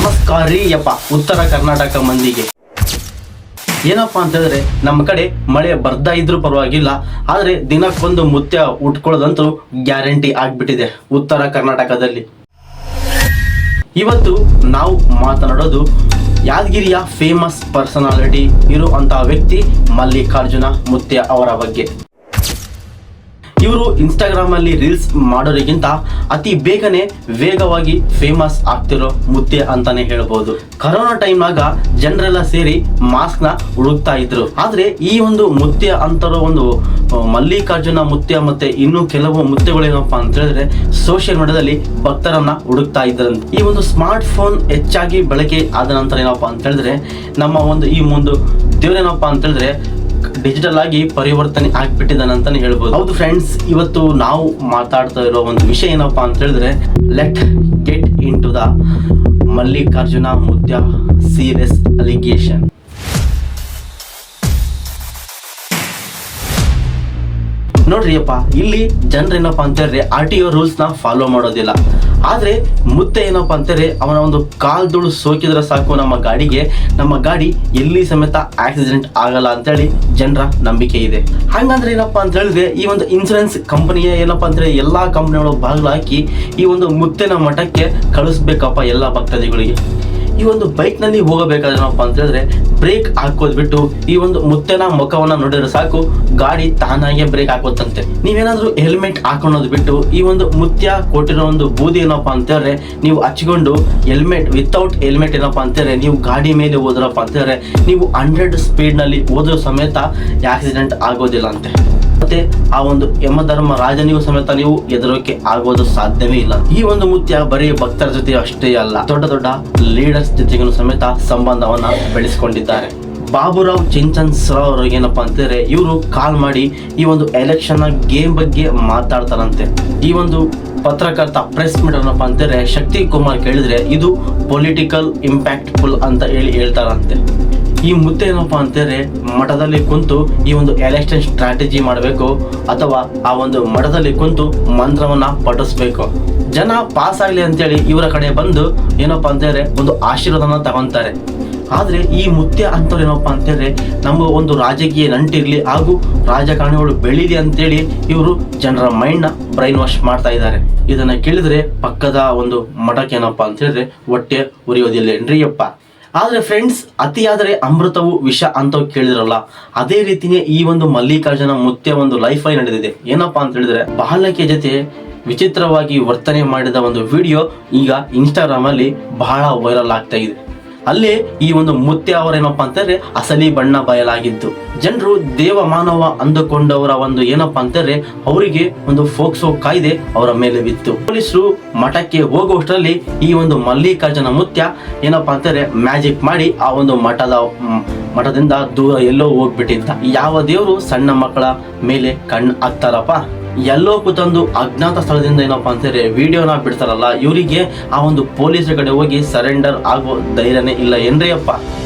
ನಮಸ್ಕಾರ ರೀ ಯಪ್ಪ ಉತ್ತರ ಕರ್ನಾಟಕ ಮಂದಿಗೆ. ಏನಪ್ಪ ಅಂತ ಹೇಳಿದ್ರೆ ನಮ್ಮ ಕಡೆ ಮಳೆ ಬರ್ತಾ ಇದ್ರೂ ಪರವಾಗಿಲ್ಲ, ಆದ್ರೆ ದಿನಕ್ಕೊಂದು ಮುತ್ಯ ಉಟ್ಕೊಳ್ಳೋದಂತೂ ಗ್ಯಾರಂಟಿ ಆಗ್ಬಿಟ್ಟಿದೆ ಉತ್ತರ ಕರ್ನಾಟಕದಲ್ಲಿ. ಇವತ್ತು ನಾವು ಮಾತನಾಡೋದು ಯಾದಗಿರಿಯ ಫೇಮಸ್ ಪರ್ಸನಾಲಿಟಿ ಇರುವಂತಹ ವ್ಯಕ್ತಿ ಮಲ್ಲಿಕಾರ್ಜುನ ಮುತ್ಯ ಅವರ ಬಗ್ಗೆ. ಇವರು ಇನ್ಸ್ಟಾಗ್ರಾಮ್ ಅಲ್ಲಿ ರೀಲ್ಸ್ ಮಾಡೋರಿಗಿಂತ ಅತಿ ಬೇಗನೆ ವೇಗವಾಗಿ ಫೇಮಸ್ ಆಗ್ತಿರೋ ಮುತ್ಯ ಅಂತಾನೆ ಹೇಳ್ಬೋದು. ಕರೋನಾ ಟೈಮ್ನಾಗ ಜನರೆಲ್ಲ ಸೇರಿ ಮಾಸ್ಕ್ ನ ಹುಡುಕ್ತಾ ಇದ್ರು, ಆದ್ರೆ ಈ ಒಂದು ಮುತ್ಯ ಅಂತಾರೋ ಒಂದು ಮಲ್ಲಿಕಾರ್ಜುನ ಮುತ್ಯ ಮತ್ತೆ ಇನ್ನು ಕೆಲವು ಮುತ್ಯಗಳೇನಪ್ಪ ಅಂತ ಹೇಳಿದ್ರೆ ಸೋಷಿಯಲ್ ಮೀಡಿಯಾದಲ್ಲಿ ಭಕ್ತರನ್ನ ಹುಡುಕ್ತಾ ಇದ್ರಂತೆ. ಈ ಒಂದು ಸ್ಮಾರ್ಟ್ ಫೋನ್ ಹೆಚ್ಚಾಗಿ ಬಳಕೆ ಆದ ನಂತರ ಏನಪ್ಪಾ ಅಂತ ಹೇಳಿದ್ರೆ ನಮ್ಮ ಒಂದು ಈ ಒಂದು ದೇವ್ರೇನಪ್ಪ ಅಂತ ಹೇಳಿದ್ರೆ ಡಿಜಿಟಲ್ ಆಗಿ ಪರಿವರ್ತನೆ ಆಗ್ಬಿಟ್ಟಿದ್ದಾನೆ ಅಂತಾನೆ ಹೇಳ್ಬೋದು. ಹೌದು ಫ್ರೆಂಡ್ಸ್, ಇವತ್ತು ನಾವು ಮಾತಾಡ್ತಾ ಇರೋ ಒಂದು ವಿಷಯ ಏನಪ್ಪಾ ಅಂತ ಹೇಳಿದ್ರೆ let get into the Mallikarjuna Mutya serious allegation. ನೋಡ್ರಿ ಅಪ್ಪ, ಇಲ್ಲಿ ಜನರೇನಪ್ಪ ಅಂತ ಹೇಳಿದ್ರೆ RTO ರೂಲ್ಸ್ ನ ಫಾಲೋ ಮಾಡೋದಿಲ್ಲ, ಆದ್ರೆ ಮುತ್ತೆ ಏನಪ್ಪಾ ಅಂತಾರೆ ಅವನ ಒಂದು ಕಾಲ್ದುಳು ಸೋಕಿದ್ರೆ ಸಾಕು ನಮ್ಮ ಗಾಡಿ ಎಲ್ಲಿ ಸಮೇತ ಆಕ್ಸಿಡೆಂಟ್ ಆಗಲ್ಲ ಅಂತೇಳಿ ಜನರ ನಂಬಿಕೆ ಇದೆ. ಹಂಗಂದ್ರೆ ಏನಪ್ಪಾ ಅಂತ ಹೇಳಿದ್ರೆ ಈ ಒಂದು ಇನ್ಸೂರೆನ್ಸ್ ಕಂಪನಿಯ ಏನಪ್ಪಾ ಅಂದ್ರೆ ಎಲ್ಲಾ ಕಂಪನಿಗಳು ಬಾಗಿಲು ಹಾಕಿ ಈ ಒಂದು ಮುತ್ತೆನ ಮಠಕ್ಕೆ ಕಳಿಸ್ಬೇಕಪ್ಪ ಎಲ್ಲಾ ಭಕ್ತಾದಿಗಳಿಗೆ. ಈ ಒಂದು ಬೈಕ್ ನಲ್ಲಿ ಹೋಗಬೇಕಾದ್ರೆ ಏನಪ್ಪಾ ಅಂತ ಹೇಳಿದ್ರೆ ಬ್ರೇಕ್ ಹಾಕೋದ್ ಬಿಟ್ಟು ಈ ಒಂದು ಮುತ್ತೆನ ಮುಖವನ್ನ ನೋಡಿದ್ರೆ ಸಾಕು ಗಾಡಿ ತಾನಾಗೆ ಬ್ರೇಕ್ ಹಾಕೋತಂತೆ. ನೀವೇನಾದ್ರೂ ಹೆಲ್ಮೆಟ್ ಹಾಕೊಳ್ಳೋದು ಬಿಟ್ಟು ಈ ಒಂದು ಮುತ್ಯ ಕೊಟ್ಟಿರೋ ಒಂದು ಬೂದಿ ಏನಪ್ಪಾ ಅಂತ ಹೇಳಿದ್ರೆ ನೀವು ಹಚ್ಕೊಂಡು ವಿತೌಟ್ ಹೆಲ್ಮೆಟ್ ಏನಪ್ಪಾ ಅಂತ ಹೇಳಿದ್ರೆ ನೀವು ಗಾಡಿ ಮೇಲೆ ಹೋದ್ರಪ್ಪ ಅಂತ ಹೇಳಿದ್ರೆ ನೀವು 100 ಸ್ಪೀಡ್ ನಲ್ಲಿ ಹೋದ್ರೂ ಸಮೇತ ಆಕ್ಸಿಡೆಂಟ್ ಆಗೋದಿಲ್ಲ ಅಂತೆ. ಮತ್ತೆ ಆ ಒಂದು ಯಮಧರ್ಮ ರಾಜನಿಗೂ ಸಮೇತ ನೀವು ಎದುರೋಕೆ ಆಗೋದು ಸಾಧ್ಯವೇ ಇಲ್ಲ. ಈ ಒಂದು ಮುತ್ಯ ಬರೀ ಭಕ್ತರ ಜೊತೆ ಅಷ್ಟೇ ಅಲ್ಲ, ದೊಡ್ಡ ದೊಡ್ಡ ಲೀಡರ್ಸ್ ಜೊತೆಗೂ ಸಮೇತ ಸಂಬಂಧವನ್ನ ಬೆಳೆಸಿಕೊಂಡಿದ್ದಾರೆ. ಬಾಬುರಾವ್ ಚಿಂಚನ್ಸ್ರಾವ್ ಅವ್ರಿಗೆ ಏನಪ್ಪಾ ಅಂತಂದ್ರೆ ಇವರು ಕಾಲ್ ಮಾಡಿ ಈ ಒಂದು ಎಲೆಕ್ಷನ್ ಗೇಮ್ ಬಗ್ಗೆ ಮಾತಾಡ್ತಾರಂತೆ. ಈ ಒಂದು ಪತ್ರಕರ್ತ ಪ್ರೆಸ್ ಮೀಟ್ ಏನಪ್ಪಾ ಅಂತಂದ್ರೆ ಶಕ್ತಿ ಕುಮಾರ್ ಕೇಳಿದ್ರೆ ಇದು ಪೊಲಿಟಿಕಲ್ ಇಂಪ್ಯಾಕ್ಟ್ಫುಲ್ ಅಂತ ಹೇಳ್ತಾರಂತೆ. ಈ ಮುತ್ತೆ ಏನಪ್ಪಾ ಅಂತಂದ್ರೆ ಮಠದಲ್ಲಿ ಕುಂತು ಈ ಒಂದು ಎಲೆಕ್ಷನ್ ಸ್ಟ್ರಾಟಜಿ ಮಾಡಬೇಕು ಅಥವಾ ಆ ಒಂದು ಮಠದಲ್ಲಿ ಕುಂತು ಮಂತ್ರವನ್ನ ಪಠಿಸ್ಬೇಕು, ಜನ ಪಾಸ್ ಆಗ್ಲಿ ಅಂತೇಳಿ ಇವರ ಕಡೆ ಬಂದು ಏನಪ್ಪಾ ಅಂತಂದ್ರೆ ಒಂದು ಆಶೀರ್ವಾದನ ತಗೊಂತಾರೆ. ಆದ್ರೆ ಈ ಮುತ್ಯ ಅಂತವ್ರು ಏನಪ್ಪಾ ಅಂತಂದ್ರೆ ನಮ್ಮ ಒಂದು ರಾಜಕೀಯ ನಂಟಿರ್ಲಿ ಹಾಗೂ ರಾಜಕಾರಣಿಗಳು ಬೆಳೀಲಿ ಅಂತೇಳಿ ಇವರು ಜನರ ಮೈಂಡ್ ನ ಬ್ರೈನ್ ವಾಶ್ ಮಾಡ್ತಾ ಇದ್ದಾರೆ. ಇದನ್ನ ಕೇಳಿದ್ರೆ ಪಕ್ಕದ ಒಂದು ಮಠಕ್ಕೆ ಏನಪ್ಪಾ ಅಂತ ಹೇಳಿದ್ರೆ ಹೊಟ್ಟೆ ಉರಿಯೋದಿಲ್ಲೇನ್ರಿ ಯಪ್ಪ. ಆದ್ರೆ ಫ್ರೆಂಡ್ಸ್, ಅತಿಯಾದರೆ ಅಮೃತವು ವಿಷ ಅಂತ ಕೇಳಿದ್ರಲ್ಲ, ಅದೇ ರೀತಿನೇ ಈ ಒಂದು ಮಲ್ಲಿಕಾರ್ಜುನ ಮುತ್ಯ ಒಂದು ಲೈಫ್ ಆಗಿ ನಡೆದಿದೆ. ಏನಪ್ಪಾ ಅಂತ ಹೇಳಿದ್ರೆ ಬಾಲಕಿಯ ಜೊತೆ ವಿಚಿತ್ರವಾಗಿ ವರ್ತನೆ ಮಾಡಿದ ಒಂದು ವಿಡಿಯೋ ಈಗ ಇನ್ಸ್ಟಾಗ್ರಾಮ್ ಅಲ್ಲಿ ಬಹಳ ವೈರಲ್ ಆಗ್ತಾ ಇದೆ. ಅಲ್ಲೇ ಈ ಒಂದು ಮುತ್ಯ ಅವರೇನಪ್ಪಾ ಅಂತಂದ್ರೆ ಅಸಲಿ ಬಣ್ಣ ಬಯಲಾಗಿದ್ದು ಜನರು ದೇವ ಮಾನವ ಅಂದುಕೊಂಡವರ ಒಂದು ಏನಪ್ಪಾ ಅಂತಂದ್ರೆ ಅವರಿಗೆ ಒಂದು ಫೋಕ್ಸೋ ಕಾಯ್ದೆ ಅವರ ಮೇಲೆ ಬಿತ್ತು. ಪೊಲೀಸರು ಮಠಕ್ಕೆ ಹೋಗುವಷ್ಟರಲ್ಲಿ ಈ ಒಂದು ಮಲ್ಲಿಕಾರ್ಜುನ ಮುತ್ಯ ಏನಪ್ಪಾ ಅಂತಂದ್ರೆ ಮ್ಯಾಜಿಕ್ ಮಾಡಿ ಆ ಒಂದು ಮಠದಿಂದ ದೂರ ಎಲ್ಲೋ ಹೋಗ್ಬಿಟ್ಟಿದ್ದ. ಯಾವ ದೇವರು ಸಣ್ಣ ಮಕ್ಕಳ ಮೇಲೆ ಕಣ್ಣು ಹಾಕ್ತಾರಪ್ಪ, ಎಲ್ಲೋ ಕೂತೊಂದು ಅಜ್ಞಾತ ಸ್ಥಳದಿಂದ ಏನಪ್ಪಾ ಅಂತಂದ್ರೆ ವಿಡಿಯೋನ ಬಿಡ್ತಾರಲ್ಲ, ಇವರಿಗೆ ಆ ಒಂದು ಪೊಲೀಸರ ಕಡೆ ಹೋಗಿ ಸರೆಂಡರ್ ಆಗೋ ಧೈರ್ಯನೇ ಇಲ್ಲ ಏನ್ರಿ ಅಪ್ಪ.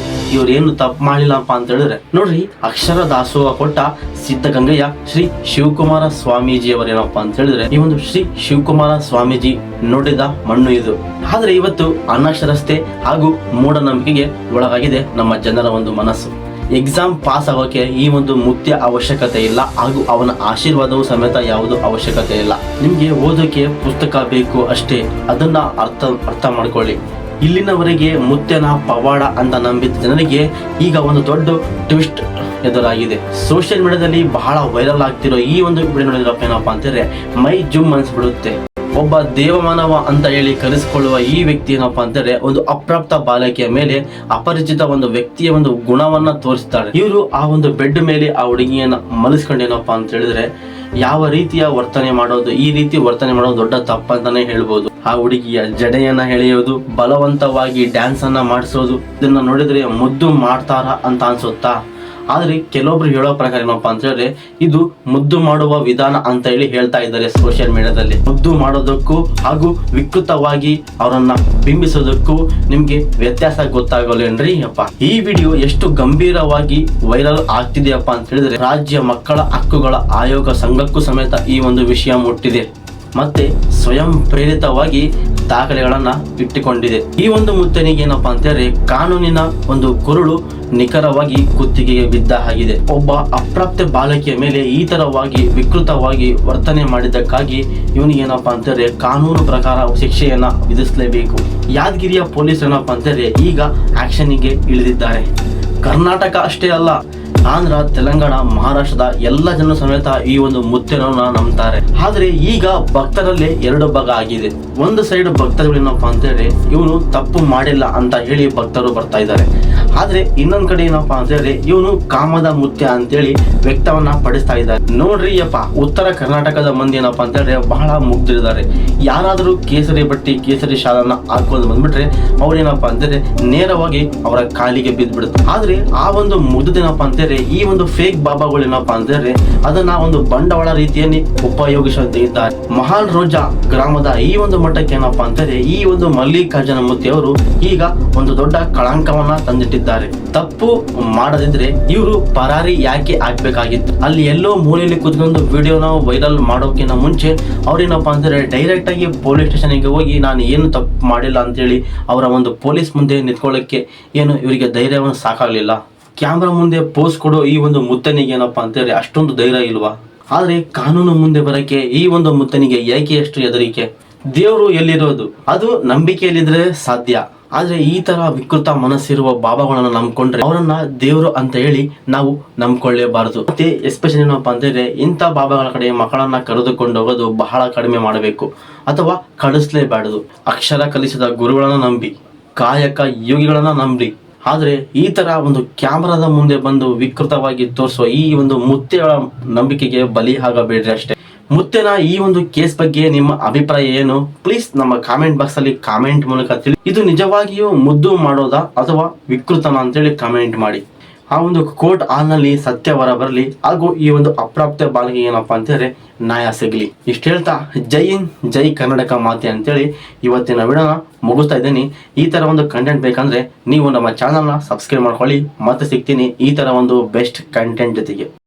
ಇವ್ರು ಏನು ತಪ್ಪು ಮಾಡಿಲ್ಲಪ್ಪ ಅಂತ ಹೇಳಿದ್ರೆ ನೋಡ್ರಿ, ಅಕ್ಷರ ದಾಸೋಹ ಕೊಟ್ಟ ಸಿದ್ಧಗಂಗೆಯ ಶ್ರೀ ಶಿವಕುಮಾರ ಸ್ವಾಮೀಜಿ ಅವರೇನಪ್ಪಾ ಅಂತ ಹೇಳಿದ್ರೆ ಈ ಒಂದು ಶ್ರೀ ಶಿವಕುಮಾರ ಸ್ವಾಮೀಜಿ ನೋಡಿದ ಮಣ್ಣು ಇದು. ಆದ್ರೆ ಇವತ್ತು ಅನಕ್ಷರಸ್ತೆ ಹಾಗೂ ಮೂಢನಂಬಿಕೆಗೆ ಒಳಗಾಗಿದೆ ನಮ್ಮ ಜನರ ಒಂದು ಮನಸ್ಸು. ಎಕ್ಸಾಮ್ ಪಾಸ್ ಆಗೋಕೆ ಈ ಒಂದು ಮುತ್ಯ ಅವಶ್ಯಕತೆ ಇಲ್ಲ ಹಾಗೂ ಅವನ ಆಶೀರ್ವಾದವು ಸಮೇತ ಯಾವುದು ಅವಶ್ಯಕತೆ ಇಲ್ಲ. ನಿಮ್ಗೆ ಓದೋಕೆ ಪುಸ್ತಕ ಬೇಕು ಅಷ್ಟೇ, ಅದನ್ನ ಅರ್ಥ ಮಾಡ್ಕೊಳ್ಳಿ. ಇಲ್ಲಿನವರೆಗೆ ಮುತ್ಯನ ಪವಾಡ ಅಂತ ನಂಬಿದ ಜನರಿಗೆ ಈಗ ಒಂದು ದೊಡ್ಡ ಟ್ವಿಸ್ಟ್ ಎದುರಾಗಿದೆ. ಸೋಷಿಯಲ್ ಮೀಡಿಯಾದಲ್ಲಿ ಬಹಳ ವೈರಲ್ ಆಗ್ತಿರೋ ಈ ಒಂದು ವಿಡಿಯೋ ನೋಡಿದ್ರಪ್ಪ ಏನಪ್ಪಾ ಅಂತಂದ್ರೆ ಮೈ ಜುಮ್ ಅನ್ಸ್ಬಿಡುತ್ತೆ. ಒಬ್ಬ ದೇವಮಾನವ ಅಂತ ಹೇಳಿ ಕರೆಸಿಕೊಳ್ಳುವ ಈ ವ್ಯಕ್ತಿ ಏನಪ್ಪಾ ಅಂತಂದ್ರೆ ಒಂದು ಅಪ್ರಾಪ್ತ ಬಾಲಕಿಯ ಮೇಲೆ ಅಪರಿಚಿತ ಒಂದು ವ್ಯಕ್ತಿಯ ಒಂದು ಗುಣವನ್ನ ತೋರಿಸ್ತಾರೆ. ಇವರು ಆ ಒಂದು ಬೆಡ್ ಮೇಲೆ ಆ ಹುಡುಗಿಯನ್ನ ಮಲಸ್ಕೊಂಡು ಏನಪ್ಪಾ ಅಂತ ಹೇಳಿದ್ರೆ ಯಾವ ರೀತಿಯ ವರ್ತನೆ ಮಾಡೋದು, ಈ ರೀತಿ ವರ್ತನೆ ಮಾಡೋದು ದೊಡ್ಡ ತಪ್ಪಂತಾನೆ ಹೇಳ್ಬೋದು. ಆ ಹುಡುಗಿಯ ಜಡೆಯನ್ನ ಎಳೆಯೋದು, ಬಲವಂತವಾಗಿ ಡ್ಯಾನ್ಸ್ ಅನ್ನ ಮಾಡಿಸೋದು, ಇದನ್ನ ನೋಡಿದ್ರೆ ಮುದ್ದು ಮಾಡ್ತಾರ ಅಂತ ಅನ್ಸುತ್ತಾ? ಆದ್ರೆ ಕೆಲವೊಬ್ರು ಹೇಳೋ ಪ್ರಕಾರ ಏನಪ್ಪಾ ಅಂತ ಹೇಳಿದ್ರೆ ಇದು ಮುದ್ದು ಮಾಡುವ ವಿಧಾನ ಅಂತ ಹೇಳಿ ಹೇಳ್ತಾ ಇದ್ದಾರೆ ಸೋಷಿಯಲ್ ಮೀಡಿಯಾದಲ್ಲಿ. ಮುದ್ದು ಮಾಡೋದಕ್ಕೂ ಹಾಗೂ ವಿಕೃತವಾಗಿ ಅವರನ್ನ ಬಿಂಬಿಸೋದಕ್ಕೂ ನಿಮ್ಗೆ ವ್ಯತ್ಯಾಸ ಗೊತ್ತಾಗಲ್ಲೇನ್ರಿ ಅಪ್ಪ. ಈ ವಿಡಿಯೋ ಎಷ್ಟು ಗಂಭೀರವಾಗಿ ವೈರಲ್ ಆಗ್ತಿದೆಯಪ್ಪ ಅಂತ ಹೇಳಿದ್ರೆ ರಾಜ್ಯ ಮಕ್ಕಳ ಹಕ್ಕುಗಳ ಆಯೋಗ ಸಂಘಕ್ಕೂ ಸಮೇತ ಈ ಒಂದು ವಿಷಯ ಮುಟ್ಟಿದೆ. ಮತ್ತೆ ಸ್ವಯಂ ಪ್ರೇರಿತವಾಗಿ ದಾಖಲೆಗಳನ್ನ ಇಟ್ಟುಕೊಂಡಿದೆ. ಈ ಒಂದು ಮುತ್ತನಿಗೆ ಏನಪ್ಪಾ ಅಂತಂದ್ರೆ ಕಾನೂನಿನ ಒಂದು ಕುರುಳು ನಿಖರವಾಗಿ ಕುತ್ತಿಗೆಗೆ ಬಿದ್ದ ಹಾಗಿದೆ. ಒಬ್ಬ ಅಪ್ರಾಪ್ತ ಬಾಲಕಿಯ ಮೇಲೆ ಈ ತರವಾಗಿ ವಿಕೃತವಾಗಿ ವರ್ತನೆ ಮಾಡಿದ್ದಕ್ಕಾಗಿ ಇವನಿಗೆ ಏನಪ್ಪಾ ಅಂತಂದ್ರೆ ಕಾನೂನು ಪ್ರಕಾರ ಶಿಕ್ಷೆಯನ್ನ ವಿಧಿಸಲೇಬೇಕು. ಯಾದಗಿರಿಯ ಪೊಲೀಸ್ ಏನಪ್ಪಾ ಅಂತಂದ್ರೆ ಈಗ ಆಕ್ಷನ್ಗೆ ಇಳಿದಿದ್ದಾರೆ. ಕರ್ನಾಟಕ ಅಷ್ಟೇ ಅಲ್ಲ, ಆಂಧ್ರ, ತೆಲಂಗಾಣ, ಮಹಾರಾಷ್ಟ್ರದ ಎಲ್ಲ ಜನರು ಸಮೇತ ಈ ಒಂದು ಮುತ್ತೇನನ್ನ ನಂಬ್ತಾರೆ. ಆದ್ರೆ ಈಗ ಭಕ್ತರಲ್ಲೇ ಎರಡು ಭಾಗ ಆಗಿದೆ. ಒಂದು ಸೈಡ್ ಭಕ್ತರು ಏನಪ್ಪಾ ಅಂತಂದ್ರೆ ಇವನು ತಪ್ಪು ಮಾಡಿಲ್ಲ ಅಂತ ಹೇಳಿ ಭಕ್ತರು ಬರ್ತಾ ಇದ್ದಾರೆ. ಆದ್ರೆ ಇನ್ನೊಂದ್ ಕಡೆ ಏನಪ್ಪಾ ಅಂತಂದ್ರೆ ಇವನು ಕಾಮದ ಮುತ್ಯ ಅಂತೇಳಿ ವ್ಯಕ್ತವನ್ನ ಪಡಿಸ್ತಾ ಇದ್ದಾರೆ. ನೋಡ್ರಿ ಯಪ್ಪ, ಉತ್ತರ ಕರ್ನಾಟಕದ ಮಂದಿ ಏನಪ್ಪಾ ಅಂತಂದ್ರೆ ಬಹಳ ಮುಗ್ಧರಿದ್ದಾರೆ. ಯಾರಾದ್ರೂ ಕೇಸರಿ ಬಟ್ಟಿ ಕೇಸರಿ ಶಾಲನ್ನ ಹಾಕೊಂಡು ಬಂದ್ಬಿಟ್ರೆ ಅವ್ರೇನಪ್ಪಾ ಅಂತಂದ್ರೆ ನೇರವಾಗಿ ಅವರ ಕಾಲಿಗೆ ಬಿದ್ದ್ಬಿಡುತ್ತೆ. ಆದ್ರೆ ಆ ಒಂದು ಮುಗ್ಧದೇನಪ್ಪಾ ಅಂತಂದ್ರೆ ಈ ಒಂದು ಫೇಕ್ ಬಾಬಾಗಳು ಏನಪ್ಪಾ ಅಂತಂದ್ರೆ ಅದನ್ನ ಒಂದು ಬಂಡವಾಳ ರೀತಿಯಲ್ಲಿ ಉಪಯೋಗಿಸುತ್ತಿದ್ದಾರೆ. ಮಹಾನ್ ರೋಜಾ ಗ್ರಾಮದ ಈ ಒಂದು ಮಠಕ್ಕೆ ಏನಪ್ಪಾ ಅಂತಂದ್ರೆ ಈ ಒಂದು ಮಲ್ಲಿಕಾರ್ಜುನ ಮೂರ್ತಿ ಅವರು ಈಗ ಒಂದು ದೊಡ್ಡ ಕಳಂಕವನ್ನ ತಂದಿಟ್ಟಿದ್ದಾರೆ. ತಪ್ಪು ಮಾಡದಿದ್ರೆ ಇವರು ಪರಾರಿ ಯಾಕೆ ಆಗ್ಬೇಕಾಗಿತ್ತು? ಅಲ್ಲಿ ಎಲ್ಲೋ ಮೂಲೆಯಲ್ಲಿ ಕೂತ್ಕೊಂಡು ವಿಡಿಯೋನ ವೈರಲ್ ಮಾಡೋಕ್ಕಿಂತ ಮುಂಚೆ ಅವ್ರೇನಪ್ಪಾ ಅಂತಂದ್ರೆ ಡೈರೆಕ್ಟ್ ಆಗಿ ಪೊಲೀಸ್ ಸ್ಟೇಷನ್ಗೆ ಹೋಗಿ ನಾನು ಏನು ತಪ್ಪು ಮಾಡಿಲ್ಲ ಅಂತೇಳಿ ಅವರ ಒಂದು ಪೊಲೀಸ್ ಮುಂದೆ ನಿಂತ್ಕೊಳ್ಳಕ್ಕೆ ಏನು ಇವರಿಗೆ ಧೈರ್ಯವನ್ನು ಸಾಕಾಗ್ಲಿಲ್ಲ. ಕ್ಯಾಮ್ರಾ ಮುಂದೆ ಪೋಸ್ ಕೊಡೋ ಈ ಒಂದು ಮುತ್ತನಿಗೆ ಏನಪ್ಪಾ ಅಂತಂದ್ರೆ ಅಷ್ಟೊಂದು ಧೈರ್ಯ ಇಲ್ವಾ? ಆದ್ರೆ ಕಾನೂನು ಮುಂದೆ ಬರಕ್ಕೆ ಈ ಒಂದು ಮುತ್ತನಿಗೆ ಏಕೆ ಎಷ್ಟು ಹೆದರಿಕೆ? ದೇವರು ಎಲ್ಲಿರೋದು? ಅದು ನಂಬಿಕೆಯಲ್ಲಿದ್ರೆ ಸಾಧ್ಯ. ಆದ್ರೆ ಈ ತರ ವಿಕೃತ ಮನಸ್ಸಿರುವ ಬಾಬಾಗಳನ್ನ ನಂಬ್ಕೊಂಡ್ರೆ ಅವರನ್ನ ದೇವರು ಅಂತ ಹೇಳಿ ನಾವು ನಂಬ್ಕೊಳ್ಳೇಬಾರದು. ಮತ್ತೆ ಎಸ್ಪೆಷಲಿ ಏನಪ್ಪಾ ಅಂತಂದ್ರೆ ಇಂಥ ಬಾಬಾಗಳ ಕಡೆ ಮಕ್ಕಳನ್ನ ಕರೆದುಕೊಂಡು ಹೋಗೋದು ಬಹಳ ಕಡಿಮೆ ಮಾಡಬೇಕು ಅಥವಾ ಕಳಿಸ್ಲೇಬಾರದು. ಅಕ್ಷರ ಕಲಿಸಿದ ಗುರುಗಳನ್ನ ನಂಬಿ, ಕಾಯಕ ಯೋಗಿಗಳನ್ನ ನಂಬಿ. ಆದ್ರೆ ಈ ತರ ಒಂದು ಕ್ಯಾಮ್ರಾದ ಮುಂದೆ ಬಂದು ವಿಕೃತವಾಗಿ ತೋರಿಸುವ ಈ ಒಂದು ಮುತ್ತೆಗಳ ನಂಬಿಕೆಗೆ ಬಲಿ ಆಗಬೇಡ್ರಿ ಅಷ್ಟೇ. ಮುತ್ತೆನ ಈ ಒಂದು ಕೇಸ್ ಬಗ್ಗೆ ನಿಮ್ಮ ಅಭಿಪ್ರಾಯ ಏನು? ಪ್ಲೀಸ್ ನಮ್ಮ ಕಾಮೆಂಟ್ ಬಾಕ್ಸ್ ಅಲ್ಲಿ ಕಾಮೆಂಟ್ ಮೂಲಕ ತಿಳಿ. ಇದು ನಿಜವಾಗಿಯೂ ಮುದ್ದು ಮಾಡೋದಾ ಅಥವಾ ವಿಕೃತನ ಅಂತೇಳಿ ಕಾಮೆಂಟ್ ಮಾಡಿ. ಆ ಒಂದು ಕೋರ್ಟ್ ಹಾಲ್ನಲ್ಲಿ ಸತ್ಯ ಹೊರ ಬರಲಿ ಹಾಗೂ ಈ ಒಂದು ಅಪ್ರಾಪ್ತ ಬಾಲಿಗೆ ಏನಪ್ಪಾ ಅಂತಂದ್ರೆ ನ್ಯಾಯ ಸಿಗಲಿ. ಇಷ್ಟು ಹೇಳ್ತಾ ಜೈ ಹಿಂದ್, ಜೈ ಕರ್ನಾಟಕ ಮಾತೆ ಅಂತೇಳಿ ಇವತ್ತಿನ ವಿಡಿಯೋನ ಮುಗಿಸ್ತಾ ಇದ್ದೀನಿ. ಈ ತರ ಒಂದು ಕಂಟೆಂಟ್ ಬೇಕಂದ್ರೆ ನೀವು ನಮ್ಮ ಚಾನಲ್ನ ಸಬ್ಸ್ಕ್ರೈಬ್ ಮಾಡ್ಕೊಳ್ಳಿ. ಮತ್ತೆ ಸಿಗ್ತೀನಿ ಈ ತರ ಒಂದು ಬೆಸ್ಟ್ ಕಂಟೆಂಟ್ ಜೊತೆಗೆ.